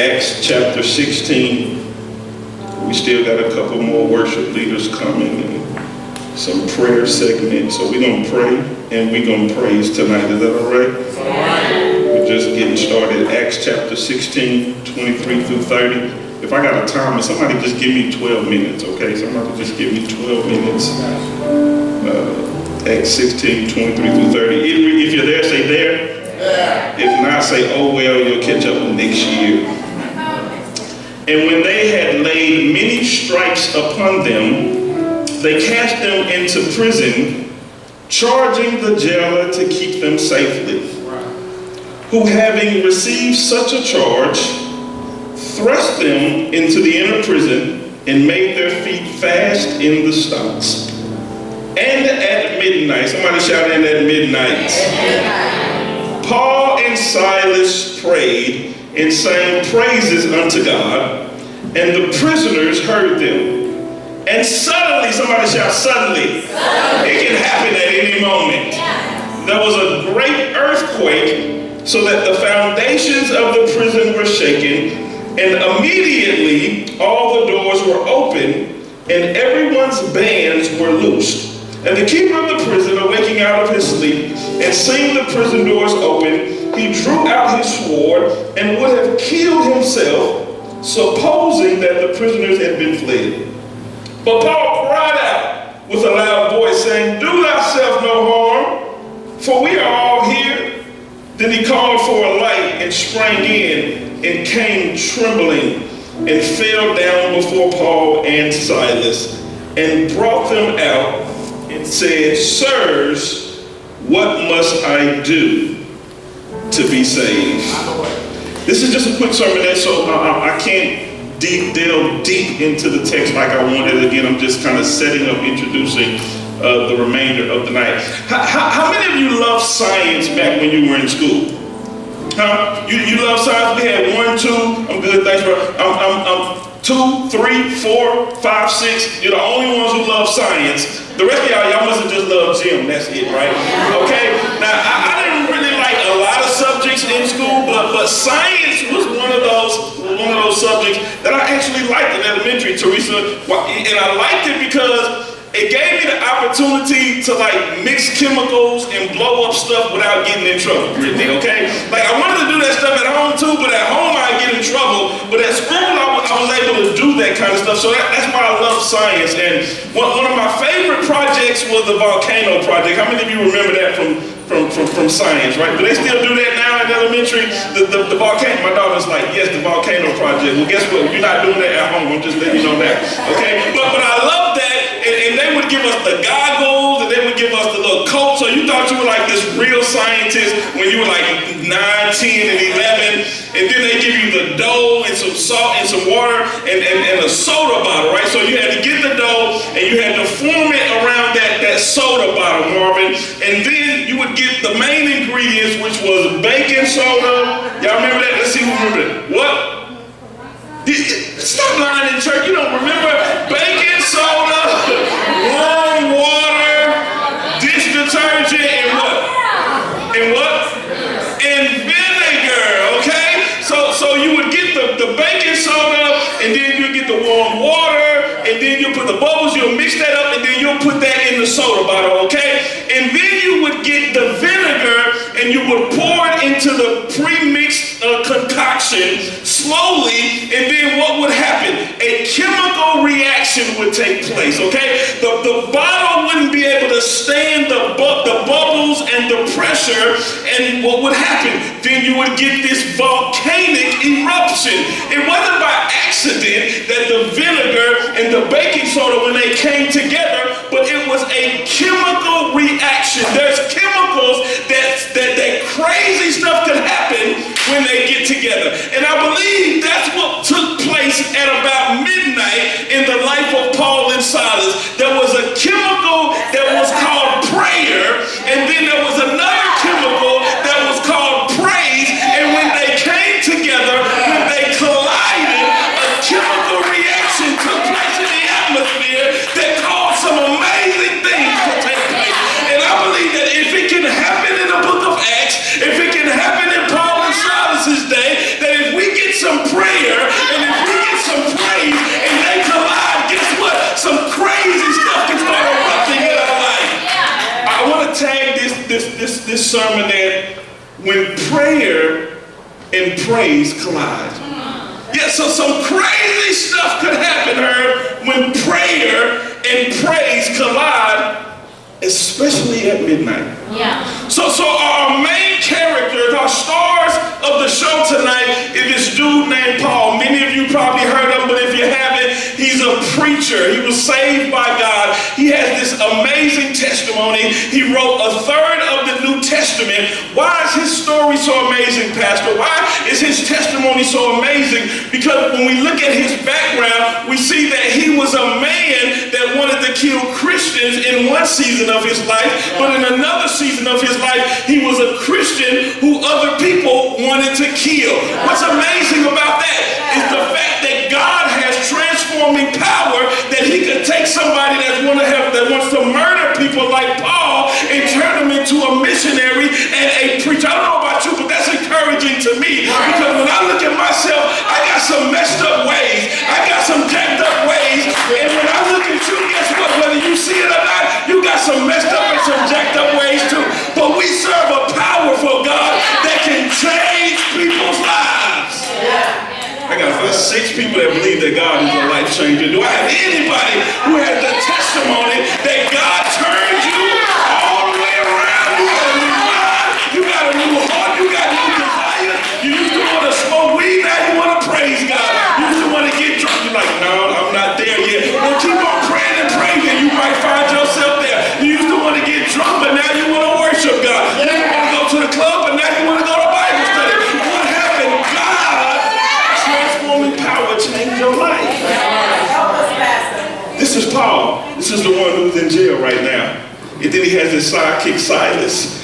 Acts chapter 16. We still got a couple more worship leaders coming and some prayer segments. So we're going to pray and we're going to praise tonight. Is that all right? All right. We're just getting started. Acts chapter 16, 23 through 30. If I got a timer, somebody just give me 12 minutes, okay? Somebody just give me 12 minutes. Acts 16, 23 through 30. If you're there, say there. Yeah. If not, say, oh well, you'll catch up next year. And when they had laid many stripes upon them, they cast them into prison, charging the jailer to keep them safely. Who, having received such a charge, thrust them into the inner prison and made their feet fast in the stocks. And at midnight, somebody shout in at midnight, Paul and Silas prayed and sang praises unto God, and the prisoners heard them. And suddenly, somebody shout suddenly, it can happen at any moment. There was a great earthquake, so that the foundations of the prison were shaken, and immediately all the doors were open, and everyone's bands were loosed. And the keeper of the prison, awaking out of his sleep, and seeing the prison doors open, he drew out his sword and would have killed himself, supposing that the prisoners had been fled. But Paul cried out with a loud voice, saying, Do thyself no harm, for we are all here. Then he called for a light and sprang in and came trembling and fell down before Paul and Silas and brought them out and said, Sirs, what must I do to be saved? This is just a quick sermon, so I can't delve deep into the text like I wanted. Again, I'm just kind of setting up, introducing the remainder of the night. How many of you loved science back when you were in school? Huh? You love science? We had 1, 2. I'm good, thanks, bro. I'm 2, 3, 4, 5, 6. You're the only ones who love science. The rest of y'all must have just loved gym. That's it, right? Okay. Now I didn't really like a lot of subjects in school, but science was one of those subjects that I actually liked in elementary, Teresa. And I liked it because it gave me the opportunity to like mix chemicals and blow up stuff without getting in trouble, Brittany, okay? Like I wanted to do that stuff at home too, but at home I'd get in trouble. But at school I was able to do that kind of stuff. So that's why I love science. And one of my favorite projects was the volcano project. How many of you remember that from science, right? Do they still do that now in elementary? The volcano, my daughter's like, yes, the volcano project. Well, guess what? You're not doing that at home. I'm just letting you know that, okay? But I love that. And they would give us the goggles, and they would give us the little coat. So you thought you were like this real scientist when you were like 9, 10, and 11. And then they give you the dough and some salt and some water and a soda bottle, right? So you had to get the dough and you had to form it around that soda bottle, Marvin. And then you would get the main ingredients, which was baking soda. Y'all remember that? Let's see who remember it. What? Stop lying in church. You don't remember baking soda, warm water, dish detergent, and what? And what? And vinegar, okay? So you would get the baking soda, and then you get the warm water, and then you put the bubbles, you'll mix that up, and then you'll put that in the soda bottle, okay? And then you would get the vinegar, and you would pour it into the pre-mixed concoction slowly, and then what would happen? A chemical reaction would take place, okay? The bottle wouldn't be able to stand the bubbles and the pressure, and what would happen? Then you would get this volcanic eruption. It wasn't by accident that the vinegar and the baking soda, when they came together, but it was a chemical reaction. There's chemicals that crazy stuff could happen when they get together. And I believe that's what took place at about midnight in the life of Paul and Silas. There was a chemical that was called prayer, and then there was another chemical that was called praise. And when they came together, when they collided, a chemical reaction took place in the atmosphere that caused some amazing things to take place. And I believe that if it can happen in the book of Acts, if it can happen in Paul and Silas's day, that if we get some praise sermon that when prayer and praise collide. Yeah, so some crazy stuff could happen, Herb, when prayer and praise collide, especially at midnight. Yeah. So our main characters, our stars of the show tonight is this dude named Paul. Many of you probably heard of him, but if you haven't, he's a preacher. He was saved by God. He has this amazing testimony. He wrote a third of the New Testament. Why is his story so amazing, Pastor? Why is his testimony so amazing? Because when we look at his background, we see that he was a man that wanted to kill Christians in one season of his life, but in another season of his life, he was a Christian who other people wanted to kill. What's amazing about that is the fact that God has transforming power, that he could take somebody that wants to murder people like Paul and turn them into a missionary and a preacher. I don't know about you, but that's encouraging to me, because when I look at myself, I got some messed up ways. I got some jacked up ways. And when I look at you, guess what? Whether you see it or not, you got some messed up and some jacked up ways too. But we serve a powerful God that can change people's lives. I got about 6 people that believe that God is a life changer. Do I have anybody who has the testimony that God turned you all the way around? You got a new mind, you got a new heart, you got new desires. You used to want to smoke weed, now you want to praise God. You used to want to get drunk, you're like, no, I'm not there yet. Well, keep on praying and praising, you might find yourself there. You used to want to get drunk, but now you want to worship God. You used to want to go to the club, but now you want to go to Bible study. What happened? God transforming power changed your life. This is Paul. This is the one who's in jail right now. And then he has his sidekick Silas.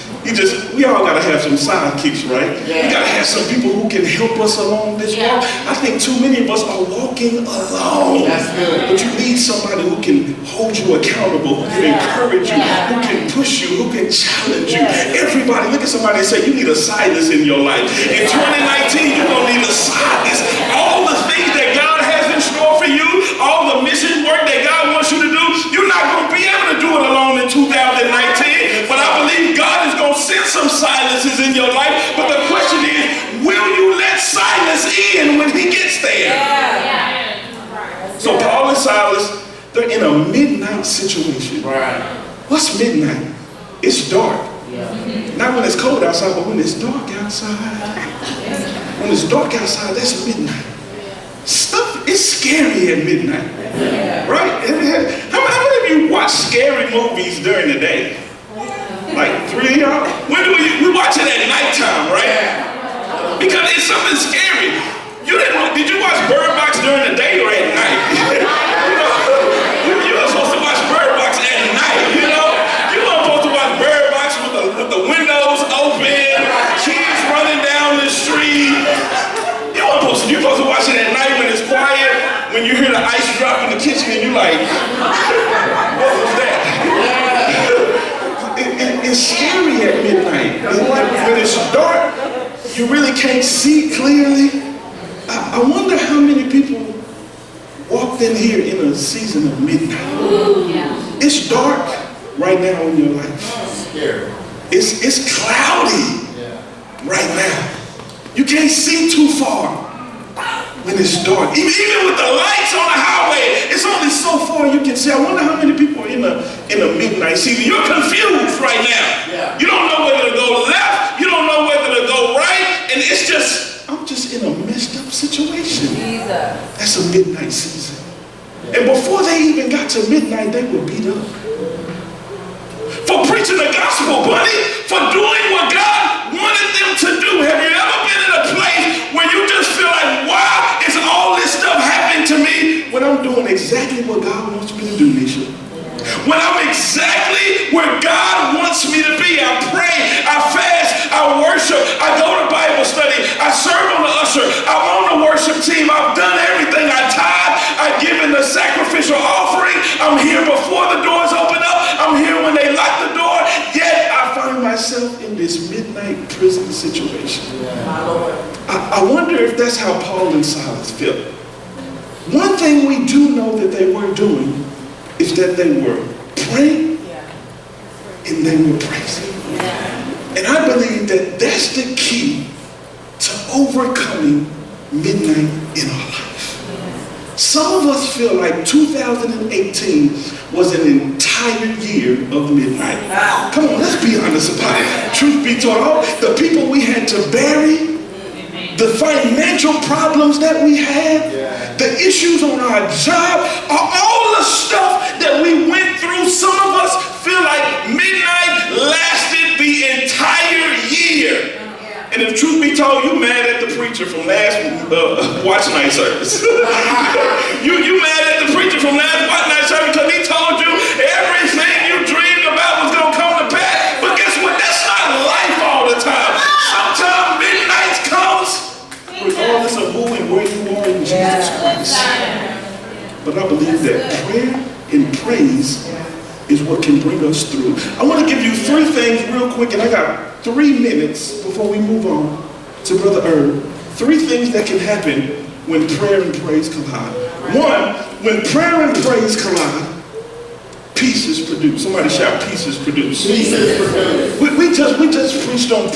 We all gotta have some sidekicks, right? We gotta have some people who can help us along this walk. I think too many of us are walking alone. That's good. But you need somebody who can hold you accountable, who can encourage you, who can push you, who can challenge you. Everybody, look at somebody and say, you need a Silas in your life. In 2019, you're gonna need a Silas. All the things that God has in store for you, all the mission work that God wants you to do, you're not gonna be able to do it alone in 2019. But I believe God is gonna send some Silases in your life, but the question is, will you let Silas in when he gets there? So Paul and Silas, they're in a midnight situation. What's midnight? It's dark. Not when it's cold outside, but when it's dark outside. When it's dark outside, that's midnight. Stuff is scary at midnight. Right? How many of you watch scary movies during the day? Like 3 of y'all? When do we watch it at nighttime, right? Because it's something scary. Did you watch Bird Box during the day or at night? You were supposed to watch Bird Box at night, you know? You weren't supposed to watch Bird Box with the windows open, kids running down the street. You're supposed to watch it at night when it's quiet, when you hear the ice drop in the kitchen and you're like, what was that? It's scary at midnight. When it's dark, you really can't see clearly. I wonder how many people walked in here in a season of midnight. It's dark right now in your life. It's cloudy right now. You can't see too far when it's dark. Even with the lights on the highway, it's only so far you can see. I wonder how many people are in a midnight season. You're confused right now. You don't know whether to go left. You don't know whether to go right. And it's just, I'm just in a messed up situation. That's a midnight season. And before they even got to midnight, they were beat up. For preaching the gospel, buddy. For doing what God wanted them to do. Have you ever been in a place where you just feel like, wow, is all this stuff happening to me when I'm doing exactly what God wants me to do, Nisha? When I'm exactly where God wants me to be. I pray, I fast, I worship, I go to Bible study, I serve on the usher, I'm on the worship team, I've done everything, I tithe, I've given the sacrificial offering, I'm here before the doors open up, I'm here when they lock the door, yet I find myself in this midnight prison situation. I wonder if that's how Paul and Silas felt. One thing we do know that they were doing is that they were praying and they were praising. And I believe that that's the key to overcoming midnight in our life. Some of us feel like 2018 was an entire year of midnight. Come on, let's be honest about it. Truth be told, all the people we had to bury, the financial problems that we had, the issues on our job, all the stuff that we went through. Some of us feel like midnight lasted the entire year. And if truth be told, you mad at the preacher from last Watchnight service. you mad at the preacher from last Watchnight service because he told you everything you dreamed about was going to come to pass. But guess what? That's not life all the time. Sometimes midnight comes regardless of who and where you are in Jesus Christ. But I believe that prayer and praise is what can bring us through. I want to give you 3 things real quick, and I got 3 minutes before we move on to Brother Herb. 3 things that can happen when prayer and praise collide. 1, when prayer and praise collide, peace is produced. Somebody shout, peace is produced. Peace is produced. We just preached on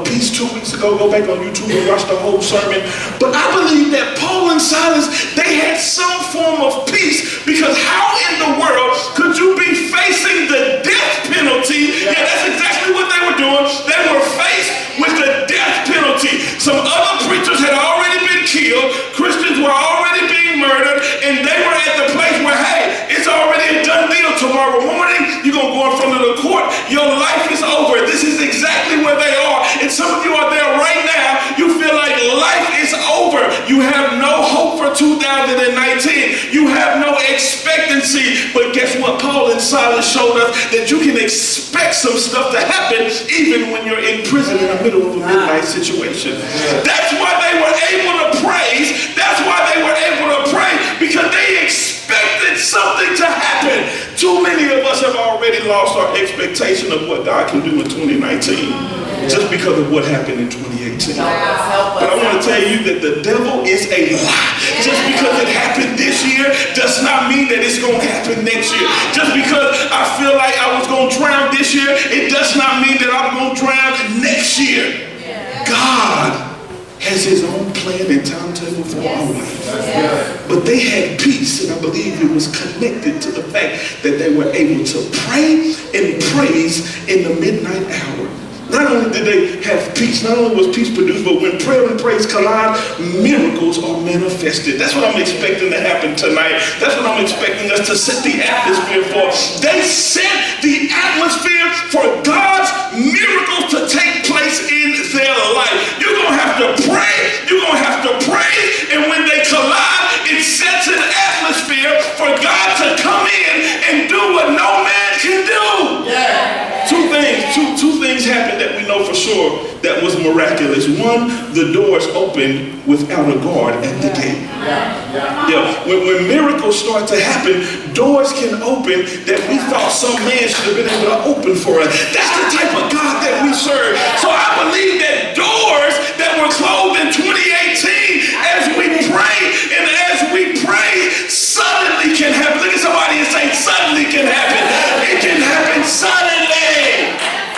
peace 2 weeks ago. Go back on YouTube and watch the whole sermon. But I believe that Paul and Silas, they had some form of peace, because how in the world could you be facing the death penalty? Yeah, that's exactly what they were doing. They were faced with the death penalty. Some other preachers had already been killed. Christians were already being murdered, and they were at the place where, hey, it's already a done deal. Tomorrow morning, you're going to go in front of the court. Your life is over. This is exactly where they are. And some of you are there right now. You feel like life is over. You have no hope for 2019. You have no expectancy. But guess what? Paul and Silas showed us that you can expect some stuff to happen even when you're in prison in the middle of a midnight situation. That's why they were able to praise. That's why they were able to pray, because they expected something to happen. Too many of us have already lost our expectation of what God can do in 2019 just because of what happened in 2018. But I want to tell you that the devil is a lie. Just because it happened this year does not mean that it's going to happen next year. Just because I feel like I was going to drown this year, it does not mean that I'm going to drown next year. God has his own plan and timetable for our life. But they had peace, and I believe it was connected to the fact that they were able to pray and praise in the midnight hour. Not only did they have peace, not only was peace produced, but when prayer and praise collide, miracles are manifested. That's what I'm expecting to happen tonight. That's what I'm expecting us to set the atmosphere for. They set the atmosphere for God's miracles to take place in their life. You're going to have to pray. You're going to have to praise. And when they collide, it sets an atmosphere for God to come in and do what no man can do. Yeah. Two things happened that we know for sure that was miraculous. One, the doors opened without a guard at the gate. When miracles start to happen, doors can open that we thought some man should have been able to open for us. That's the type of God that we serve. So I believe that doors that were closed in 2018, as we pray and as we pray, suddenly can happen. Look at somebody and say, suddenly can happen. It can happen suddenly.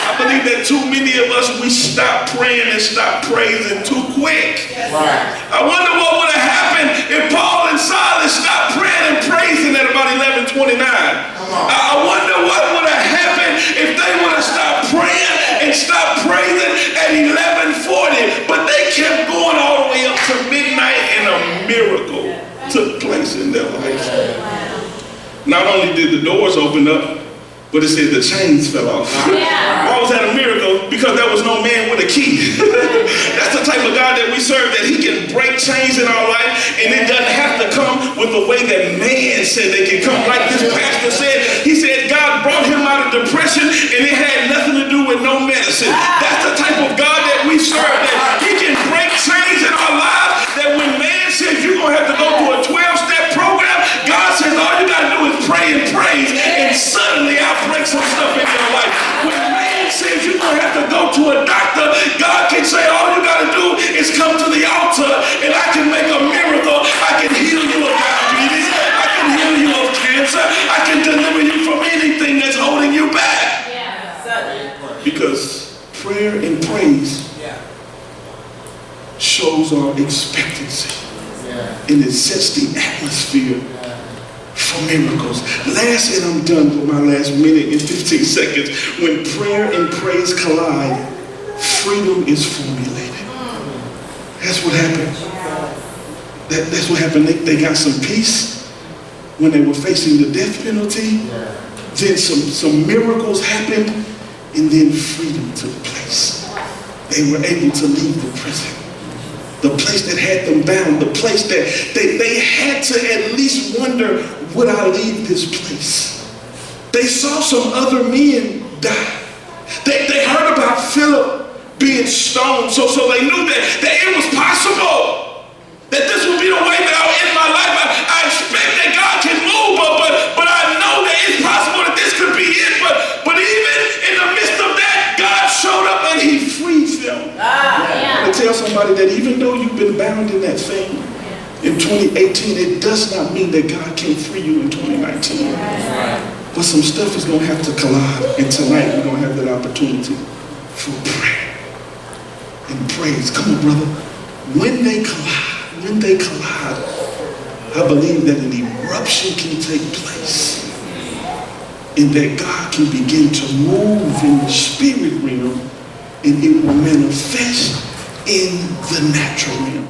I believe that too many of us, we stop praying and stop praising too quick. Right. I wonder what would have happened if Paul and Silas stopped praying and praising at about 11:29. I wonder what would have happened if they would have stopped praying and stopped praising at 11:40. But they kept going all the way up to midnight, and a miracle took place in their lives. Not only did the doors open up, but it said the chains fell off. Why was that a miracle? Because there was no man with a key. That's the type of God that we serve, that he can break chains in our life, and it doesn't have to come with the way that man said they can come. Like this pastor said, he said God brought him out of depression, and it had nothing to do with no medicine. That's the type of God that we serve, that he can break chains in our lives, that when man says you're going to have to go through a 12-step program, God says all you got to do is pray and praise, and suddenly I'll break some stuff in your life. When man says you're going to have to go to a doctor, God can say all you got to do is come to the altar, and I can make a miracle. I can heal you of diabetes. I can heal you of cancer. I can deliver you from anything that's holding you back. Because prayer our expectancy. And it sets the atmosphere for miracles. Last, and I'm done with my last minute and 15 seconds. When prayer and praise collide, freedom is formulated. That's what happened. That's what happened. They got some peace when they were facing the death penalty. Then some miracles happened, and then freedom took place. They were able to leave the prison. The place that had them bound, the place that they had to at least wonder, would I leave this place? They saw some other men die. They heard about Philip being stoned, so they knew that it was possible. That this would be the way that I would end my life. I expect that God can move, but I know that it's possible that this could be it. But even in the midst of that, God showed up and he freed them. I want to tell somebody that even though you've been bound in that thing in 2018, it does not mean that God can't free you in 2019. But some stuff is going to have to collide. And tonight we're going to have that opportunity for prayer and praise. Come on, brother. When they collide, I believe that an eruption can take place and that God can begin to move in the spirit realm and it will manifest in the natural realm.